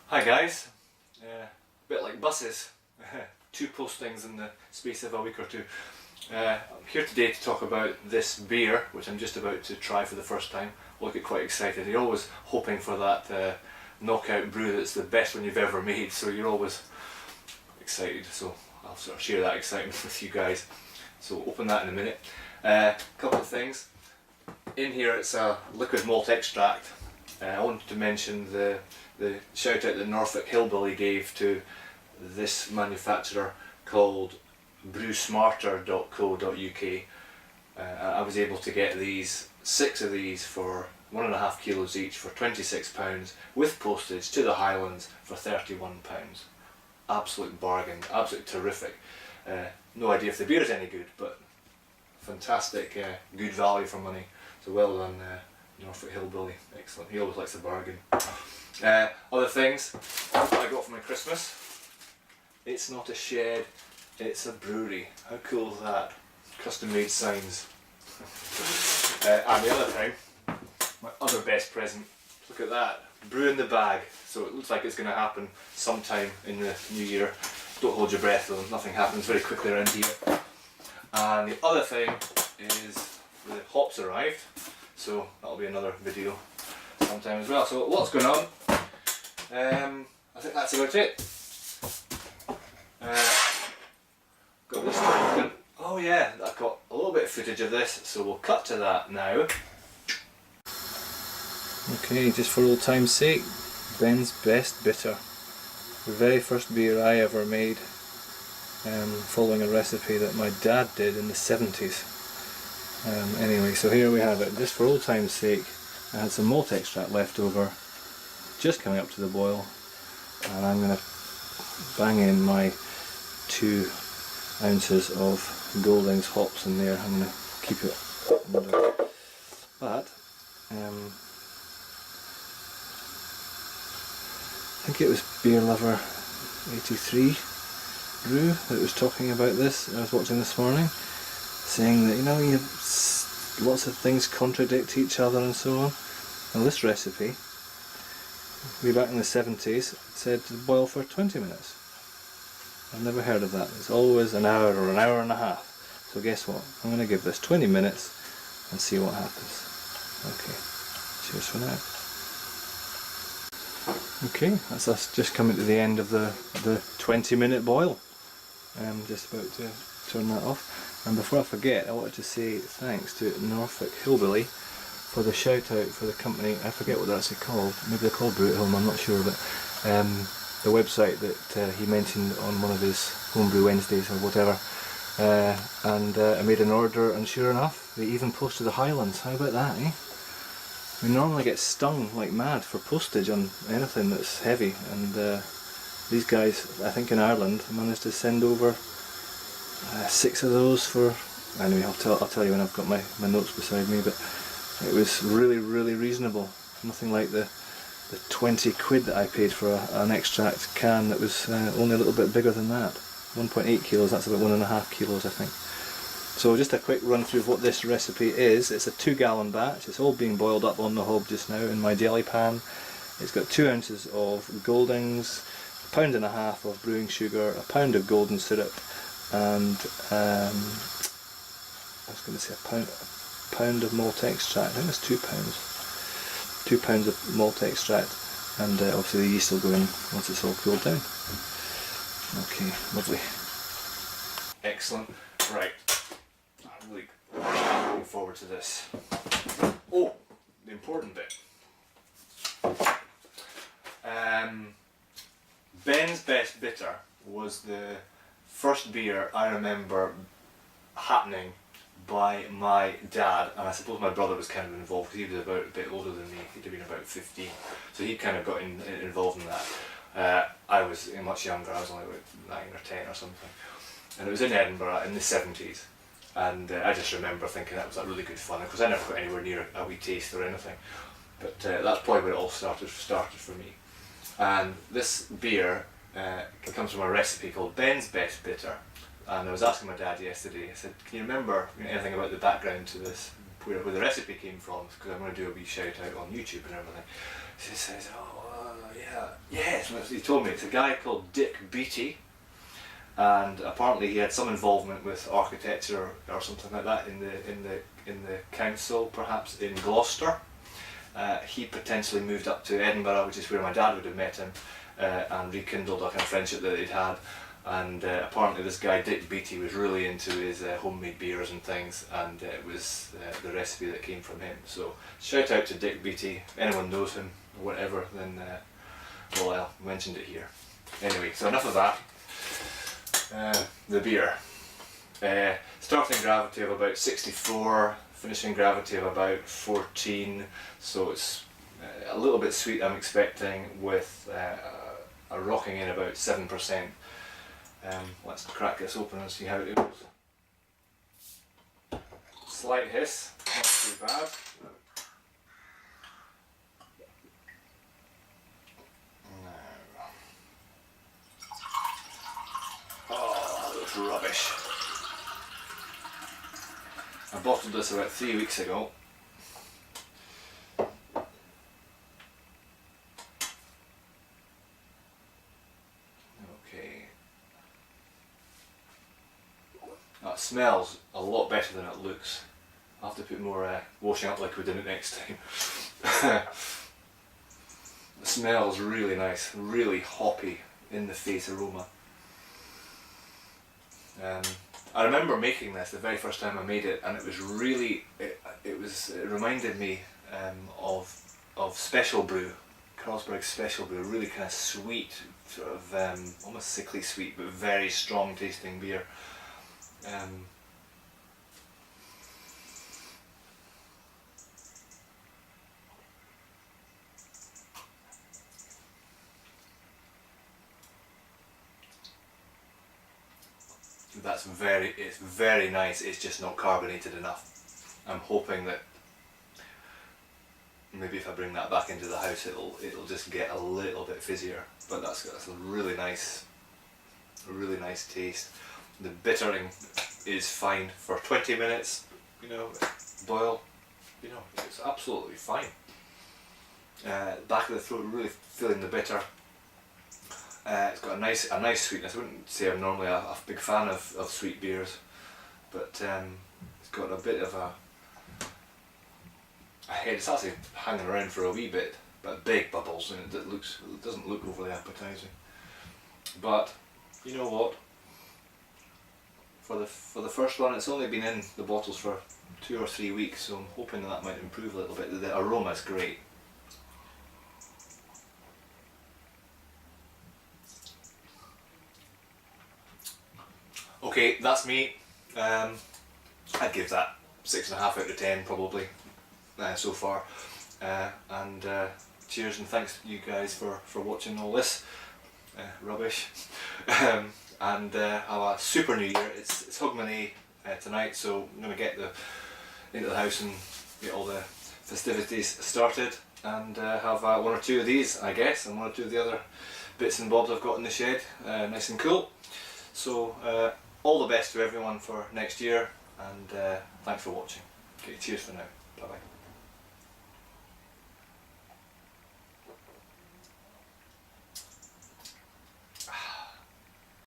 Hi guys, a bit like buses, two postings in the space of a week or two. I'm here today to talk about this beer, which I'm just about to try for the first time. I'll get quite excited. You're always hoping for that knockout brew that's the best one you've ever made, so you're always excited, so I'll sort of share that excitement with you guys. So open that in a minute. Couple of things. In here it's a liquid malt extract. I wanted to mention the shout out that Norfolk Hillbilly gave to this manufacturer called brewsmarter.co.uk. I was able to get six of these for 1.5 kilos each for £26 with postage to the Highlands for £31. Absolute bargain, absolutely terrific. No idea if the beer is any good, but fantastic, good value for money. So well done, Norfolk Hillbilly. Excellent. He always likes a bargain. Other things that I got for my Christmas. It's not a shed, it's a brewery. How cool is that? Custom made signs. And the other thing, my other best present, look at that. Brew in the bag. So it looks like it's going to happen sometime in the new year. Don't hold your breath though, nothing happens very quickly around here. And the other thing is the hops arrived. So that'll be another video sometime as well. So what's going on? I think that's about it. Got this one. Oh yeah, I've got a little bit of footage of this, so we'll cut to that now. Okay, just for old time's sake, Ben's Best Bitter. The very first beer I ever made, following a recipe that my dad did in the 70s. Anyway, so here we have it. Just for old time's sake, I had some malt extract left over, just coming up to the boil, and I'm going to bang in my 2 ounces of Goldings hops in there. I'm going to keep it under. But I think it was Beer Lover 83 Brew that was talking about this. I was watching this morning, saying that lots of things contradict each other and so on. Now this recipe, way back in the 70s, said to boil for 20 minutes. I've never heard of that. It's always an hour or an hour and a half. So guess what? I'm going to give this 20 minutes and see what happens. Okay, cheers for now. Okay, that's us just coming to the end of the 20-minute boil. I'm just about to turn that off. And before I forget, I wanted to say thanks to Norfolk Hillbilly for the shout out for the company. I forget what they're actually called. Maybe they're called Brew at Home, I'm not sure, but the website that he mentioned on one of his Homebrew Wednesdays or whatever. I made an order, and sure enough, they even posted the Highlands. How about that, eh? We normally get stung like mad for postage on anything that's heavy, and these guys, I think in Ireland, managed to send over 6 of those for. Anyway, I'll tell you when I've got my notes beside me. But it was really reasonable. Nothing like the 20 quid that I paid for an extract can that was only a little bit bigger than that. 1.8 kilos. That's about 1.5 kilos, I think. So just a quick run through of what this recipe is. It's a 2-gallon batch. It's all being boiled up on the hob just now in my jelly pan. It's got 2 ounces of Goldings, 1.5 pounds of brewing sugar, a pound of golden syrup, and I was going to say a pound of malt extract. I think it's 2 pounds. 2 pounds of malt extract, and obviously the yeast will go in once it's all cooled down. Okay, lovely. Excellent. Right. I'm really looking forward to this. Oh, the important bit. Ben's Best Bitter was the first beer I remember happening by my dad, and I suppose my brother was kind of involved because he was a bit older than me. He'd have been about 15, so he kind of got involved in that. I was much younger. I was only about 9 or 10 or something, and it was in Edinburgh in the 70s. And I just remember thinking that was really good fun. Of course, I never got anywhere near a wee taste or anything, but that's probably where it all started for me. And this beer comes from a recipe called Ben's Best Bitter. And I was asking my dad yesterday, I said, can you remember anything about the background to this, where the recipe came from? Because I'm going to do a wee shout out on YouTube and everything. She says, oh, yeah, yes, he told me it's a guy called Dick Beattie, and apparently he had some involvement with architecture or something like that in the council, perhaps in Gloucester. He potentially moved up to Edinburgh, which is where my dad would have met him, and rekindled a kind of friendship that they'd had. And apparently this guy Dick Beattie was really into his homemade beers and things, and it was the recipe that came from him. So shout out to Dick Beattie. If anyone knows him or whatever, then well, I mentioned it here. Anyway, so enough of that. The beer. Starting gravity of about 64, finishing gravity of about 14, so it's a little bit sweet I'm expecting, with a rocking in about 7%. Let's crack this open and see how it goes. Slight hiss, not too bad. Oh, that looks rubbish. I bottled this about 3 weeks ago. Okay. That smells a lot better than it looks. I'll have to put more washing up liquid in it next time. The smells really nice, really hoppy, in the face aroma. I remember making this the very first time I made it, and it was really, it reminded me of Special Brew, Carlsberg's Special Brew, really kind of sweet, sort of almost sickly sweet, but very strong tasting beer. It's very nice, it's just not carbonated enough. I'm hoping that maybe if I bring that back into the house it'll just get a little bit fizzier, but that's a really nice taste. The bittering is fine for 20 minutes, you know, boil, you know, it's absolutely fine. Back of the throat, really feeling the bitter. It's got a nice sweetness. I wouldn't say I'm normally a big fan of sweet beers, but it's got a bit of a head. It's actually hanging around for a wee bit, but big bubbles, and it doesn't look overly appetising. But you know what? For the first one, it's only been in the bottles for 2 or 3 weeks, so I'm hoping that might improve a little bit. The aroma is great. Okay, that's me. I'd give that 6.5 out of 10 probably so far. And cheers and thanks to you guys for watching all this rubbish. And have a super new year. It's Hogmanay tonight, so I'm going to get into the house and get all the festivities started, and have 1 or 2 of these, I guess, and 1 or 2 of the other bits and bobs I've got in the shed, nice and cool. So all the best to everyone for next year, and thanks for watching. Okay, cheers for now. Bye bye.